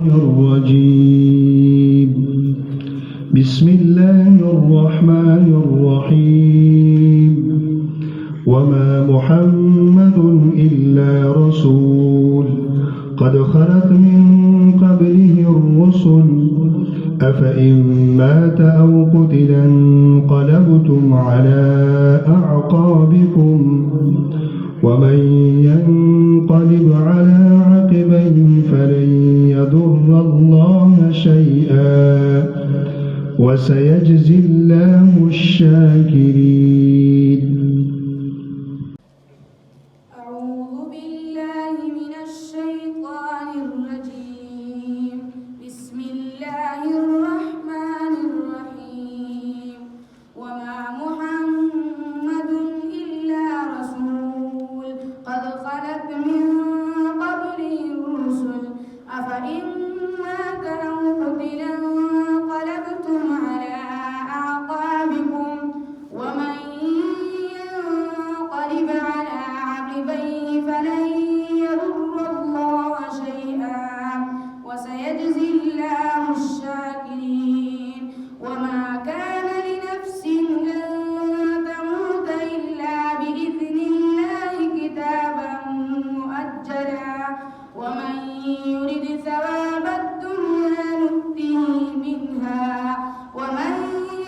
الرجيم. بسم الله الرحمن الرحيم. وما محمد إلا رسول قد خلت من قبله الرسل أفإن مات أو قتل انقلبتم على أعقابكم ومن ينقلب على عقبيه فلن يضر الله شيئا وسيجزي الله الشاكرين. أعوذ بالله من الشيطان الرجيم. بسم الله الرحمن الرحيم. وما محمد إلا رسول قد خلت من قبله الرسل أفإن مات أو قتل انقلبتم على أعقابكم ومن ينقلب على عقبيه فلن يضر الله شيئا وسيجزي الله الشاكرين. وما كان لنفس أن تموت إلا بإذن الله كتابا مؤجلا ومن يرد ثواب الدنيا نؤته منها ومن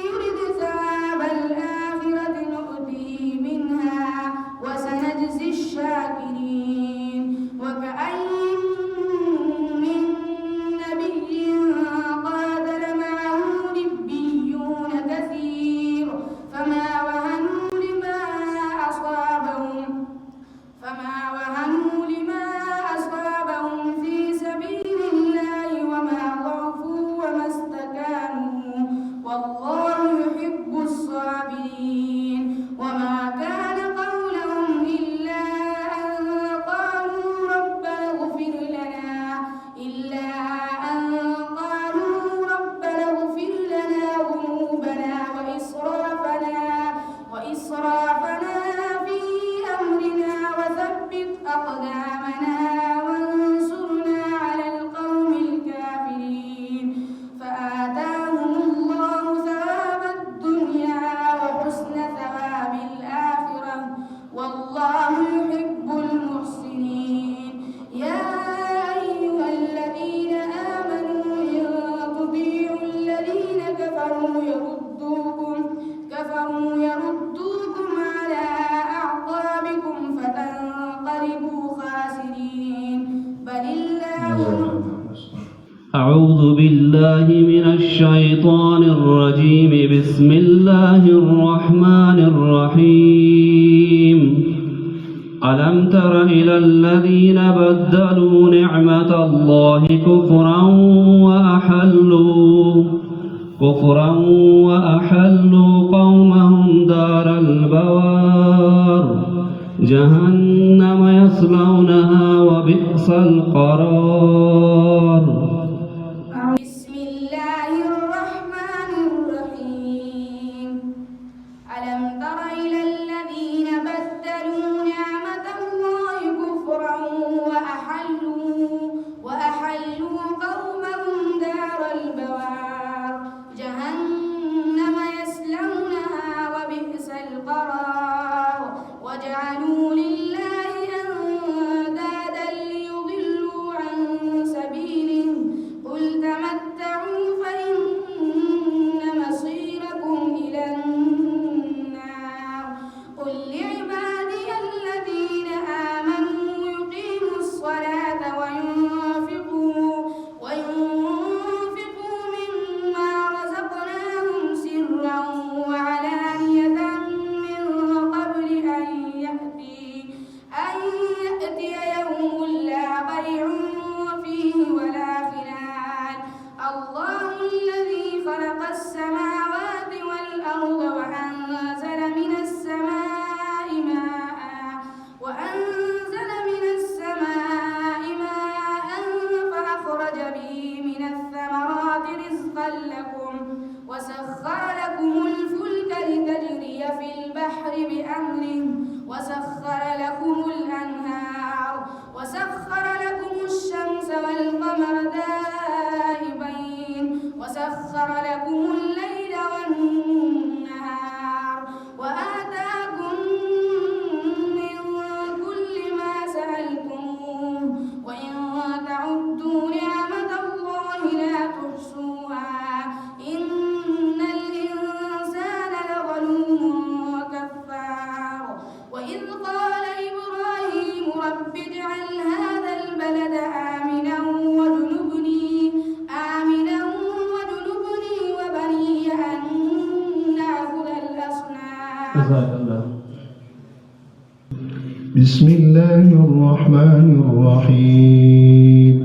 يرد ثواب الآخرة نؤته منها وسنجزي الشاكرين. وكأين من نبي قاتل معه ربيون كثير فما وهنوا لما أصابهم في سبيل الله وما ضعفوا وما استكانوا والله يحب الصابرين. وما كان قولهم إلا أن قالوا ربنا اغفر لنا ذنوبنا وإسرافنا في أمرنا وثبت أقدامنا وانصرنا على القوم الكافرين. فآتاهم الله ثواب الدنيا وحسن ثواب الآخرة والله يحب المحسنين. يا أيها الذين آمنوا إن تطيعوا الذين كفروا يردوكم على أعقابكم فتنقلبوا خاسرين بل الله. أعوذ بالله من الشيطان الرجيم. بسم الله الرحمن الرحيم. ألم تر إلى الذين بدلوا نعمة الله كفرا وأحلوا قومهم دار البوار جهنم يصلونها وبئس القرار. بسم الله الرحمن الرحيم. ألم تر إلى الذين بدلوا نعمة الله كفرا وأحلوا قومهم دار البوار جهنم يصلونها وبئس القرار وجعلوا لله أندادا ليضلوا عن سبيله قل تمتعوا فإن مصيركم إلى النار. قل لعبادي الذين آمنوا يقيموا الصلاة وينفقوا مما رزقناهم سرا وعلانية من قبل أن يأتي يوم لا بيع فيه ولا خلال. الله الذي خلق السماوات والأرض وأنزل من السماء ماء فأخرج به من الثمرات رزقا لكم وسخر لكم الفلك لتجري في البحر بأمره وسخر لكم الأنهار وسخر لكم الشمس والقمر دائبين وسخر لكم الليل والنهار وآتاكم من كل ما سألتموه وإن تعدوا نعمة الله لا تحصوها إن الإنسان لظلوم كفار وإذ قال إبراهيم رب اجعل هذا البلد آمنا وجنبني وبني أن نعبد الأصنام. بسم الله الرحمن الرحيم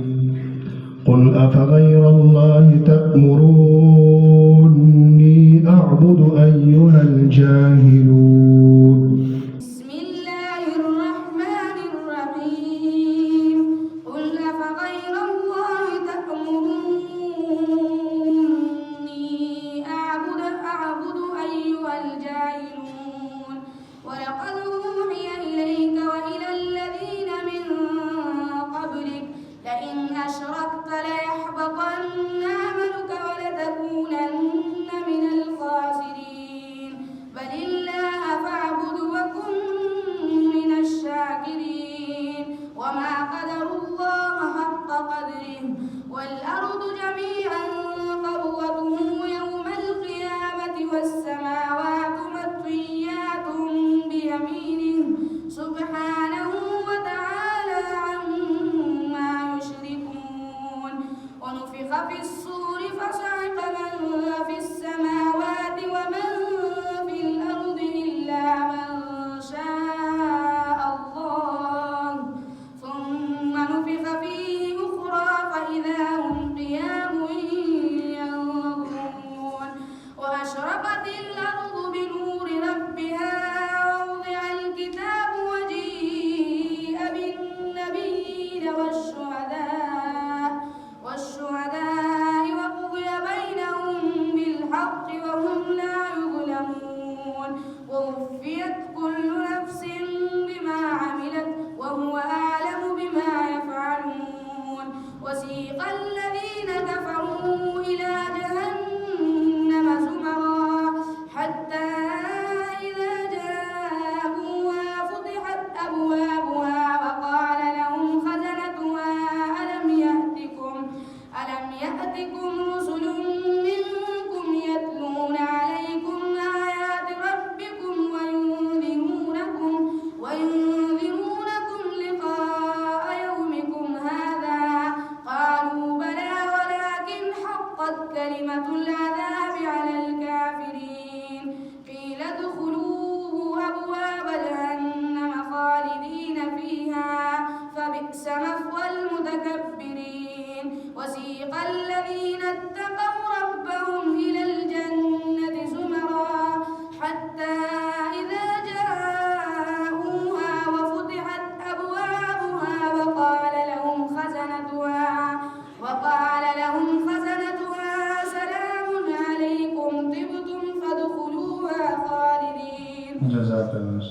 قل أفغير الله تأمروني أعبد أيها الجاهلون. بسم الله الرحمن الرحيم قل أفغير الله تأمروني أعبد أيها الجاهلون ولقد أوحي إليك وإلى الذين من قبلك لئن أشركت ليحبطن عملك ولتكونن من الخاسرين بل الله فاعبد وكن من الشاكرين وما قدروا الله حق قدره والأرض جميعا قبضته يوم القيامة والسماوات مطويات بيمينه سبحانه وتعالى عما يشركون ونفخ في الصور فصعق من في السماوات ومن في الأرض إلا من شاء الله ثم نفخ فيه أخرى فإذا هم قيام ينظرون وأشرقت الأرض بنور ربها ووضع الكتاب وجيء بالنبيين والشهداء وقضي بينهم بالحق وهم لا يظلمون ووفيت كل نفس بما عملت وهو أعلم بما يفعلون وسيق الذين كفروا إلى جهنم زمرا حتى إذا جاءوها فتحت أبوابها وقال لهم خزنتها ألم يأتكم رسل منكم يتلون عليكم آيات ربكم وينذرونكم لقاء يومكم هذا قالوا بلى ولكن حقت كلمة العذاب على الكافرين قيل ادخلوا أبواب جهنم خالدين فيها فبئس مثوى المتكبرين وسيق الذين اتقوا ربهم إلى الجنة زمرا حتى إذا جاءوها وفتحت أبوابها وقال لهم خزنتها سلام عليكم طبتم فادخلوها خالدين. جزاك الله.